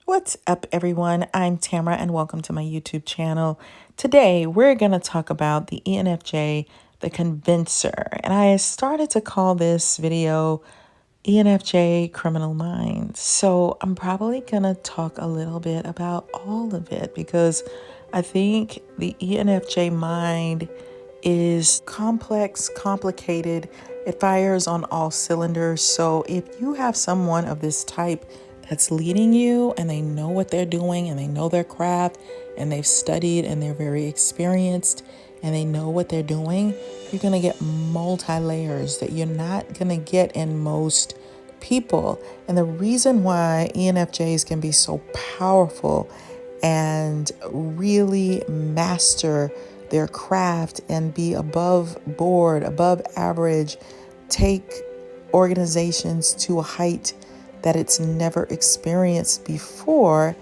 What's up, everyone? I'm Tamara, and welcome to my YouTube channel. Today, we're going to talk about the ENFJ, the Convincer. And I started to call this video ENFJ Criminal Minds. So I'm probably going to talk a little bit about all of it because I think the ENFJ mind is complex, complicated. It fires on all cylinders. So if you have someone of this type that's leading you and they know what they're doing and they know their craft and they've studied and they're very experienced and they know what they're doing, you're going to get multi-layers that you're not going to get in most people. And the reason why ENFJs can be so powerful and really master their craft and be above board, above average, take organizations to a height that it's never experienced before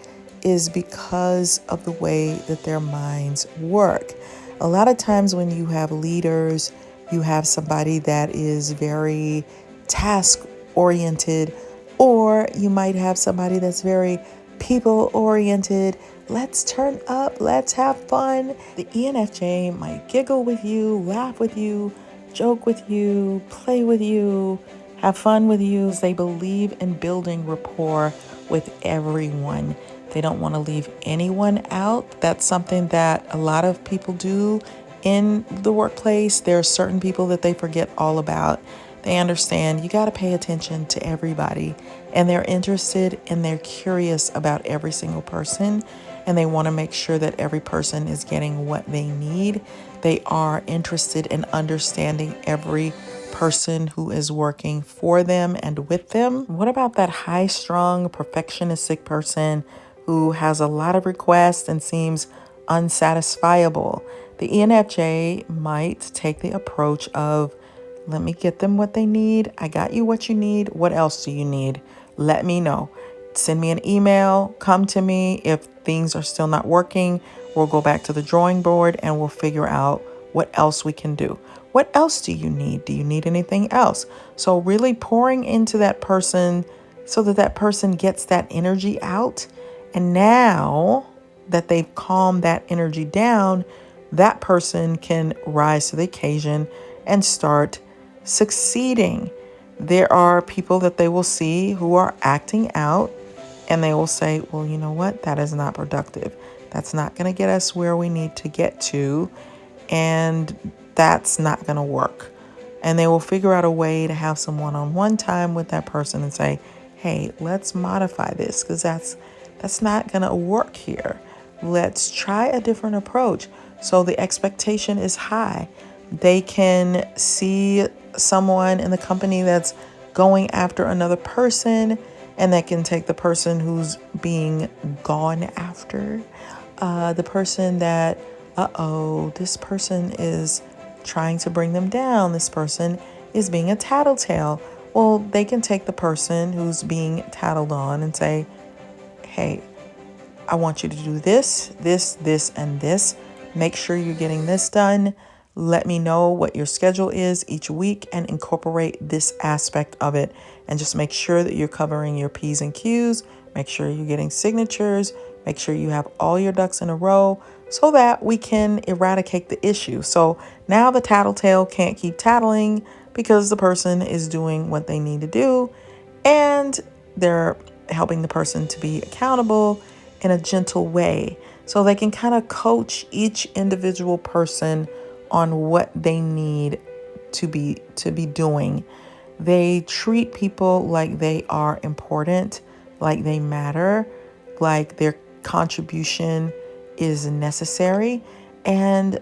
is because of the way that their minds work. A lot of times when you have leaders, you have somebody that is very task oriented, or you might have somebody that's very people oriented. Let's turn up, let's have fun. The ENFJ might giggle with you, laugh with you, joke with you, play with you, have fun with you. They believe in building rapport with everyone. They don't want to leave anyone out. That's something that a lot of people do in the workplace. There are certain people that they forget all about. They understand you got to pay attention to everybody, and they're interested and they're curious about every single person, and they want to make sure that every person is getting what they need. They are interested in understanding every person who is working for them and with them. What about that high-strung, perfectionistic person who has a lot of requests and seems unsatisfiable? The ENFJ might take the approach of, let me get them what they need. I got you what you need. What else do you need? Let me know. Send me an email. Come to me. If things are still not working, we'll go back to the drawing board and we'll figure out what else we can do. What else do you need? Do you need anything else? So really pouring into that person so that that person gets that energy out. And now that they've calmed that energy down, that person can rise to the occasion and start succeeding. There are people that they will see who are acting out and they will say, well, you know what? That is not productive. That's not going to get us where we need to get to. And that's not going to work. And they will figure out a way to have some one-on-one time with that person and say, hey, let's modify this because that's not going to work here. Let's try a different approach. So the expectation is high. They can see someone in the company that's going after another person, and they can take the person who's being gone after, the person that, this person is trying to bring them down. This person is being a tattletale. Well, they can take the person who's being tattled on and say, hey, I want you to do this, and this. Make sure you're getting this done. Let me know what your schedule is each week and incorporate this aspect of it. And just make sure that you're covering your P's and Q's. Make sure you're getting signatures. Make sure you have all your ducks in a row so that we can eradicate the issue. So now the tattletale can't keep tattling because the person is doing what they need to do. And they're helping the person to be accountable in a gentle way. So they can kind of coach each individual person on what they need to be doing. They treat people like they are important, like they matter, like their contribution is necessary. And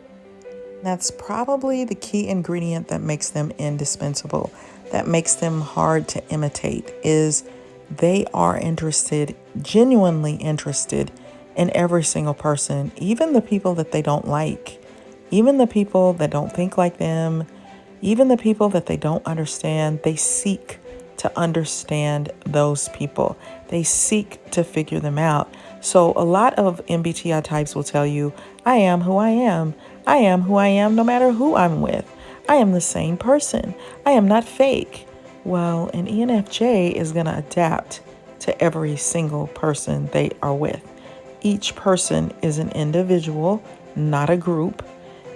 that's probably the key ingredient that makes them indispensable, that makes them hard to imitate, is they are interested, genuinely interested in every single person, even the people that they don't like, even the people that don't think like them, even the people that they don't understand. They seek to understand those people. They seek to figure them out. So a lot of MBTI types will tell you, I am who I am. I am who I am no matter who I'm with. I am the same person. I am not fake. Well, an ENFJ is going to adapt to every single person they are with. Each person is an individual, not a group,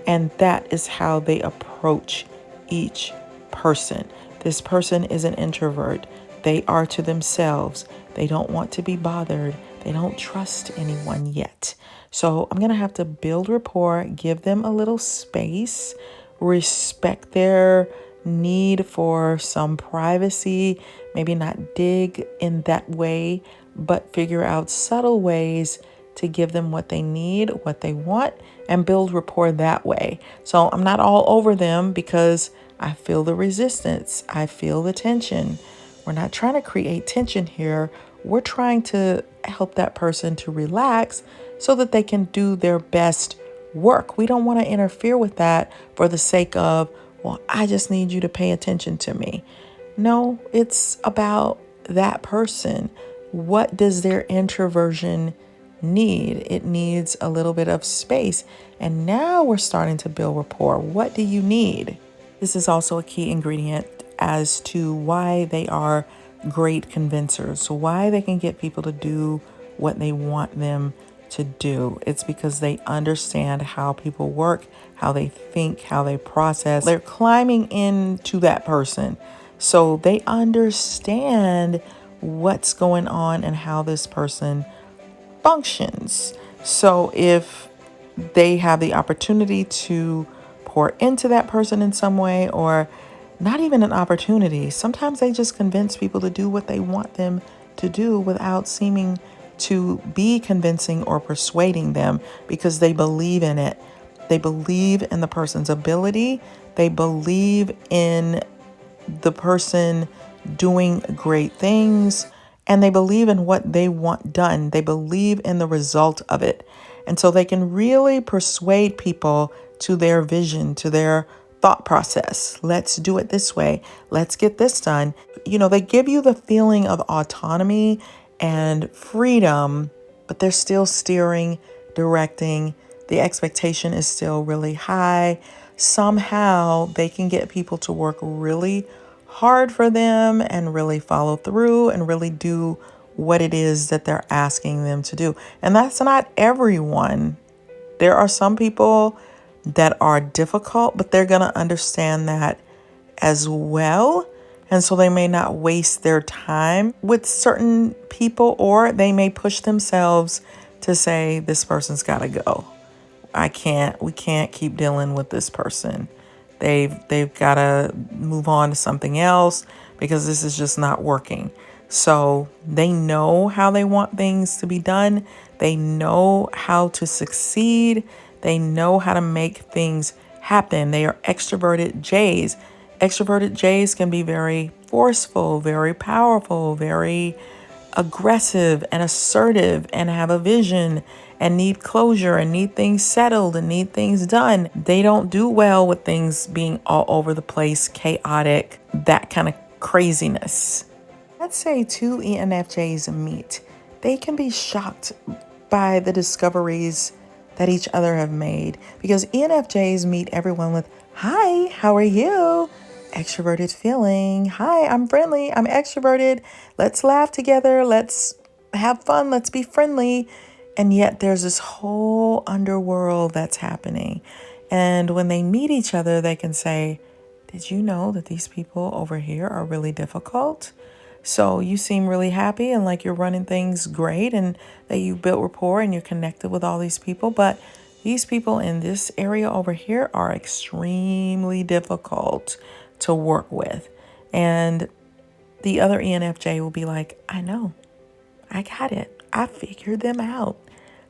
and that is how they approach each person. This person is an introvert. They are to themselves. They don't want to be bothered. They don't trust anyone yet. So I'm going to have to build rapport, give them a little space, respect their need for some privacy, maybe not dig in that way, but figure out subtle ways to give them what they need, what they want, and build rapport that way. So I'm not all over them because I feel the resistance. I feel the tension. We're not trying to create tension here. We're trying to help that person to relax so that they can do their best work. We don't want to interfere with that for the sake of, well, I just need you to pay attention to me. No, it's about that person. What does their introversion need? It needs a little bit of space. And now we're starting to build rapport. What do you need? This is also a key ingredient as to why they are great convincers, so why they can get people to do what they want them to do. It's because they understand how people work, how they think, how they process. They're climbing into that person. So they understand what's going on and how this person functions. So if they have the opportunity to pour into that person in some way, or not even an opportunity, sometimes they just convince people to do what they want them to do without seeming to be convincing or persuading them, because they believe in it. They believe in the person's ability. They believe in the person doing great things, and they believe in what they want done. They believe in the result of it. And so they can really persuade people to their vision, to their thought process. Let's do it this way. Let's get this done. You know, they give you the feeling of autonomy and freedom, but they're still steering, directing. The expectation is still really high. Somehow they can get people to work really hard for them and really follow through and really do what it is that they're asking them to do. And that's not everyone. There are some people that are difficult, but they're going to understand that as well. And so they may not waste their time with certain people, or they may push themselves to say, this person's got to go. We can't keep dealing with this person. They've got to move on to something else because this is just not working. So they know how they want things to be done. They know how to succeed. They know how to make things happen. They are extroverted J's. Extroverted J's can be very forceful, very powerful, very aggressive and assertive, and have a vision and need closure and need things settled and need things done. They don't do well with things being all over the place, chaotic, that kind of craziness. Let's say two ENFJs meet. They can be shocked by the discoveries that each other have made, because ENFJs meet everyone with, hi, how are you? Extroverted feeling. Hi, I'm friendly. I'm extroverted. Let's laugh together. Let's have fun. Let's be friendly. And yet there's this whole underworld that's happening. And when they meet each other, they can say, did you know that these people over here are really difficult? So you seem really happy and like you're running things great and that you built rapport and you're connected with all these people. But these people in this area over here are extremely difficult to work with. And the other ENFJ will be like, I know, I got it. I figured them out.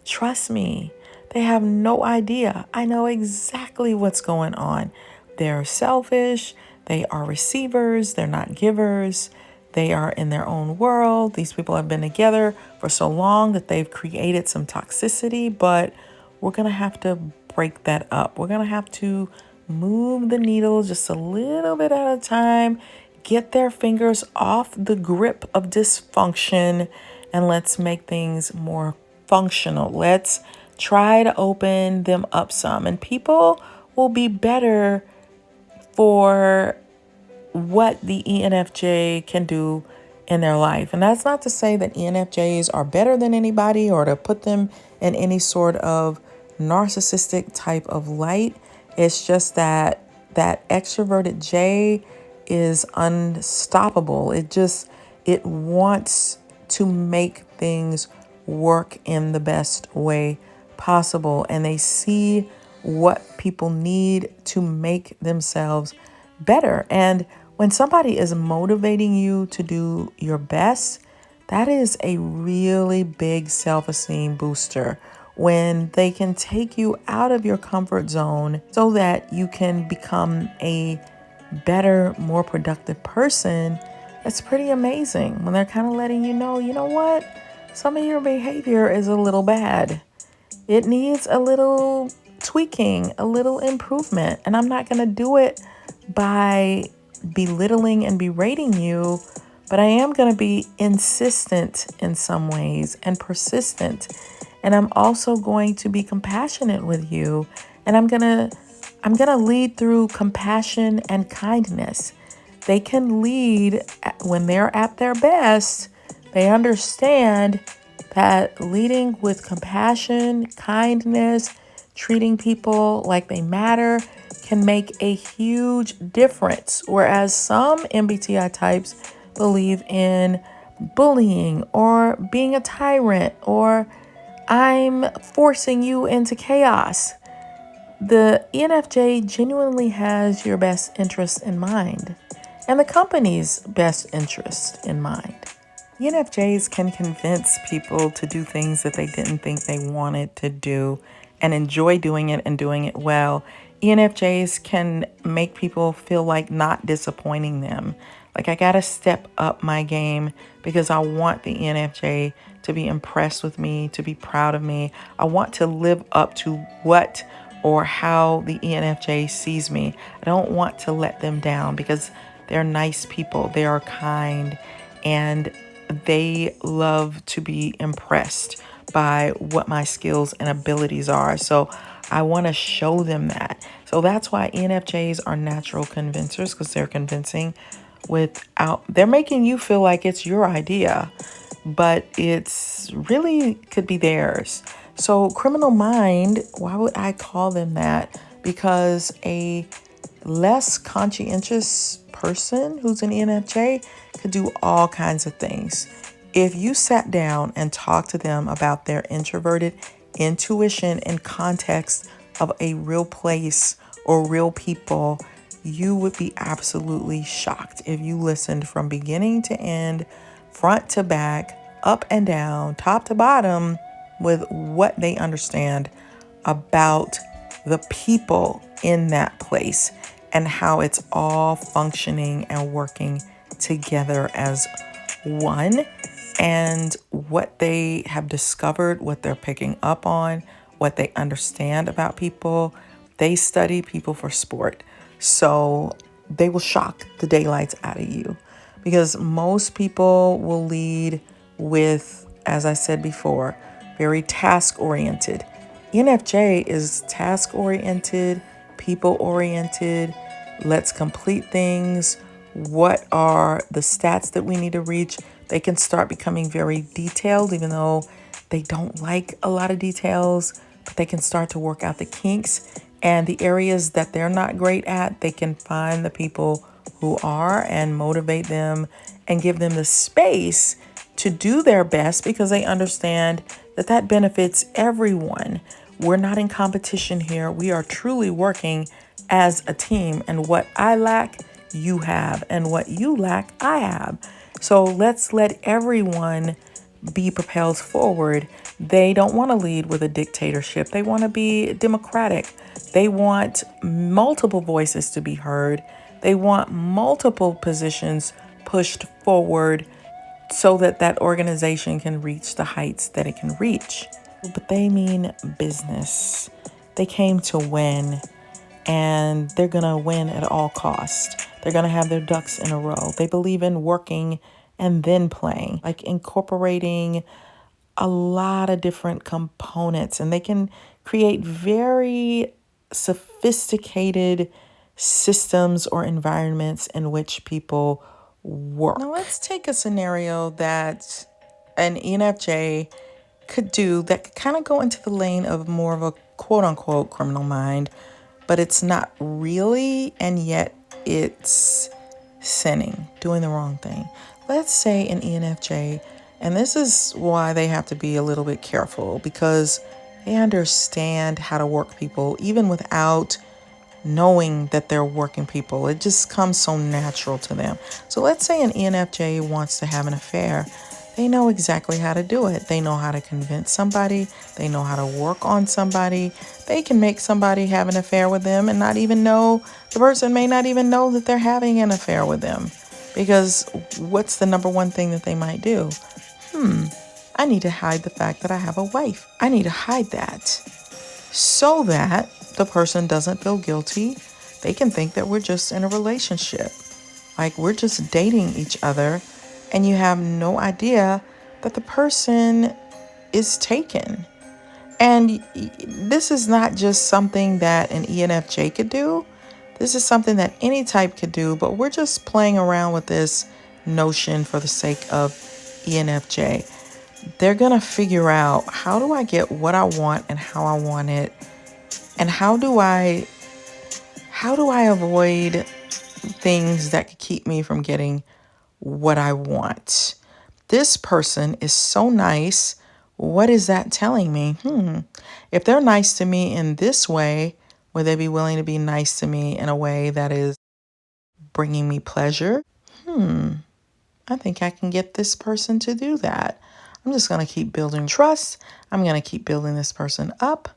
Trust me. They have no idea. I know exactly what's going on. They're selfish. They are receivers. They're not givers. They are in their own world. These people have been together for so long that they've created some toxicity, but we're going to have to break that up. We're going to have to move the needle just a little bit at a time, get their fingers off the grip of dysfunction, and let's make things more functional. Let's try to open them up some, and people will be better for what the ENFJ can do in their life. And that's not to say that ENFJs are better than anybody or to put them in any sort of narcissistic type of light. It's just that that extroverted J is unstoppable. It wants to make things work in the best way possible. And they see what people need to make themselves better. And when somebody is motivating you to do your best, that is a really big self-esteem booster. When they can take you out of your comfort zone so that you can become a better, more productive person, it's pretty amazing when they're kind of letting you know what? Some of your behavior is a little bad. It needs a little tweaking, a little improvement. And I'm not going to do it by belittling and berating you, but I am going to be insistent in some ways and persistent. And I'm also going to be compassionate with you. And I'm going to lead through compassion and kindness. They can lead when they're at their best. They understand that leading with compassion, kindness, treating people like they matter can make a huge difference. Whereas some MBTI types believe in bullying or being a tyrant or I'm forcing you into chaos. The ENFJ genuinely has your best interest in mind and the company's best interest in mind. ENFJs can convince people to do things that they didn't think they wanted to do and enjoy doing it and doing it well. ENFJs can make people feel like not disappointing them. Like I gotta step up my game because I want the ENFJ to be impressed with me, to be proud of me. I want to live up to what or how the ENFJ sees me. I don't want to let them down because they're nice people. They are kind and they love to be impressed by what my skills and abilities are. So I want to show them that. So that's why ENFJs are natural convincers, because they're convincing they're making you feel like it's your idea, but it's really could be theirs. So criminal mind, why would I call them that? Because a less conscientious person who's an ENFJ could do all kinds of things. If you sat down and talked to them about their introverted intuition in context of a real place or real people, you would be absolutely shocked if you listened from beginning to end, front to back, up and down, top to bottom, with what they understand about the people in that place and how it's all functioning and working together as one, and what they have discovered, what they're picking up on, what they understand about people. They study people for sport. So they will shock the daylights out of you because most people will lead with, as I said before, very task oriented. ENFJ is task oriented, people oriented. Let's complete things. What are the stats that we need to reach? They can start becoming very detailed, even though they don't like a lot of details, but they can start to work out the kinks. And the areas that they're not great at, they can find the people who are and motivate them and give them the space to do their best because they understand that that benefits everyone. We're not in competition here. We are truly working as a team, and what I lack, you have, and what you lack, I have. So let's let everyone be propelled forward. They don't want to lead with a dictatorship. They want to be democratic. They want multiple voices to be heard. They want multiple positions pushed forward so that that organization can reach the heights that it can reach. But they mean business. They came to win, and they're going to win at all costs. They're going to have their ducks in a row. They believe in working and then playing, like incorporating a lot of different components, and they can create very sophisticated systems or environments in which people work. Now let's take a scenario that an ENFJ could do that could kind of go into the lane of more of a quote unquote criminal mind, but it's not really, and yet it's sinning, doing the wrong thing. Let's say an ENFJ, and this is why they have to be a little bit careful because they understand how to work people even without knowing that they're working people. It just comes so natural to them. So let's say an ENFJ wants to have an affair. They know exactly how to do it. They know how to convince somebody. They know how to work on somebody. They can make somebody have an affair with them and not even know, the person may not even know that they're having an affair with them. Because what's the number one thing that they might do? I need to hide the fact that I have a wife. I need to hide that so that the person doesn't feel guilty. They can think that we're just in a relationship, like we're just dating each other, and you have no idea that the person is taken. And this is not just something that an ENFJ could do. This is something that any type could do, but we're just playing around with this notion for the sake of ENFJ. They're going to figure out, how do I get what I want and how I want it? And how do I avoid things that could keep me from getting what I want? This person is so nice. What is that telling me? If they're nice to me in this way, would they be willing to be nice to me in a way that is bringing me pleasure? I think I can get this person to do that. I'm just going to keep building trust. I'm going to keep building this person up.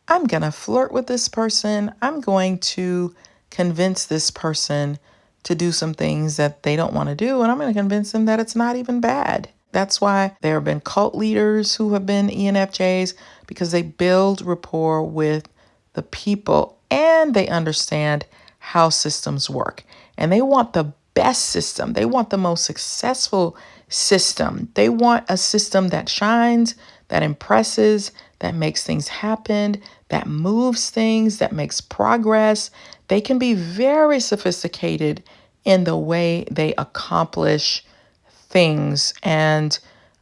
I'm going to flirt with this person. I'm going to convince this person to do some things that they don't want to do. And I'm going to convince them that it's not even bad. That's why there have been cult leaders who have been ENFJs, because they build rapport with the people and they understand how systems work. And they want the best system. They want the most successful system. They want a system that shines, that impresses, that makes things happen, that moves things, that makes progress. They can be very sophisticated in the way they accomplish things and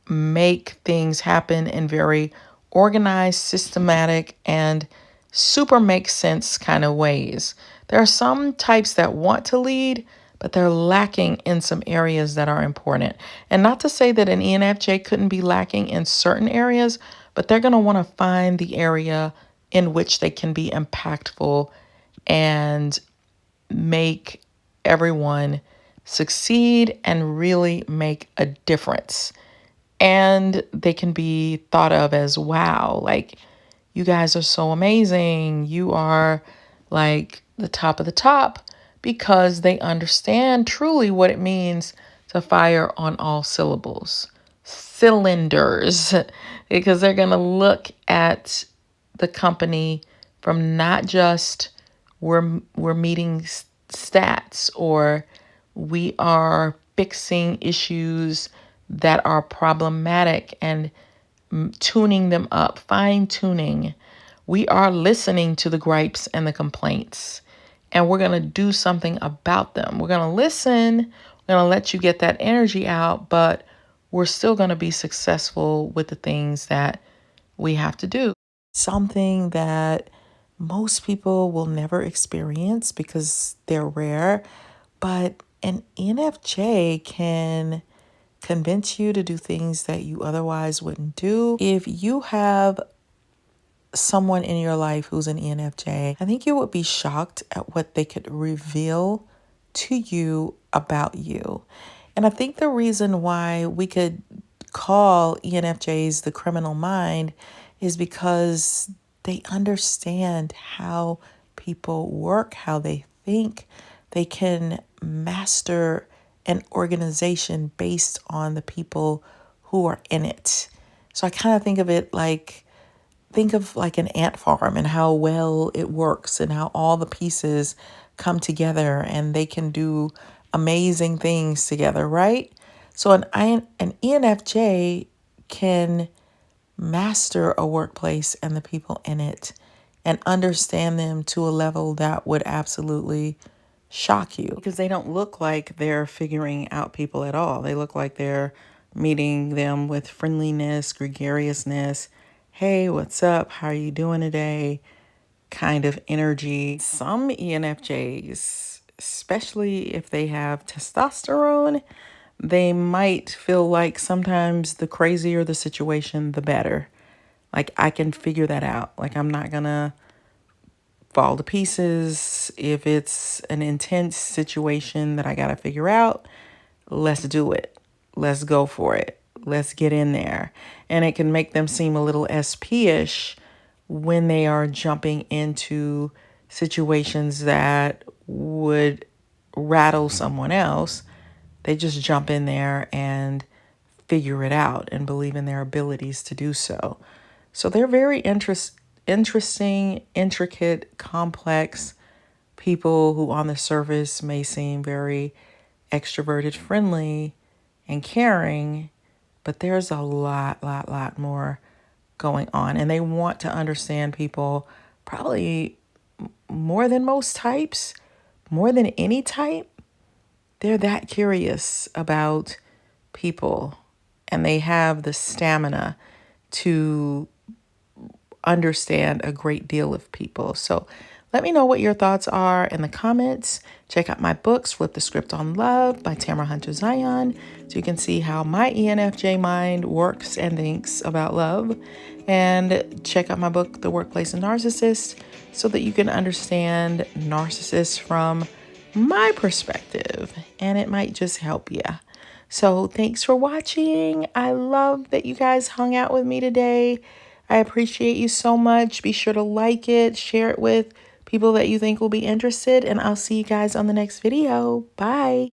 make things happen in very organized, systematic, and super make sense kind of ways. There are some types that want to lead, but they're lacking in some areas that are important. And not to say that an ENFJ couldn't be lacking in certain areas, but they're going to want to find the area in which they can be impactful and make everyone succeed and really make a difference. And they can be thought of as, wow, like, you guys are so amazing. You are like the top of the top, because they understand truly what it means to fire on all cylinders, because they're going to look at the company from not just we're meeting stats, or we are fixing issues that are problematic and tuning them up, fine tuning. We are listening to the gripes and the complaints, and we're going to do something about them. We're going to listen. We're going to let you get that energy out, but we're still going to be successful with the things that we have to do. Something that most people will never experience because they're rare, but an ENFJ can convince you to do things that you otherwise wouldn't do. If you have someone in your life who's an ENFJ, I think you would be shocked at what they could reveal to you about you. And I think the reason why we could call ENFJs the criminal mind is because they understand how people work, how they think. They can master an organization based on the people who are in it. So I kind of think of it like, think of like an ant farm and how well it works and how all the pieces come together and they can do amazing things together, right? So an ENFJ can master a workplace and the people in it and understand them to a level that would absolutely shock you because they don't look like they're figuring out people at all. They look like they're meeting them with friendliness, gregariousness. Hey, what's up? How are you doing today? Kind of energy. Some ENFJs, especially if they have testosterone, they might feel like sometimes the crazier the situation, the better. Like, I can figure that out. Like, I'm not gonna fall to pieces. If it's an intense situation that I gotta figure out, let's do it. Let's go for it. Let's get in there. And it can make them seem a little SP-ish when they are jumping into situations that would rattle someone else. They just jump in there and figure it out and believe in their abilities to do so. So they're very interesting, intricate, complex people who on the surface may seem very extroverted, friendly, and caring, but there's a lot more going on. And they want to understand people probably more than most types, more than any type. They're that curious about people, and they have the stamina to understand a great deal of people. So let me know what your thoughts are in the comments. Check out my books, Flip the Script on Love by Tamara Hunter Zyon, so you can see how my ENFJ mind works and thinks about love. And check out my book, The Workplace NaRCISSiST, so that you can understand narcissists from my perspective, and it might just help you. So thanks for watching. I love that you guys hung out with me today. I appreciate you so much. Be sure to like it, share it with people that you think will be interested, and I'll see you guys on the next video. Bye.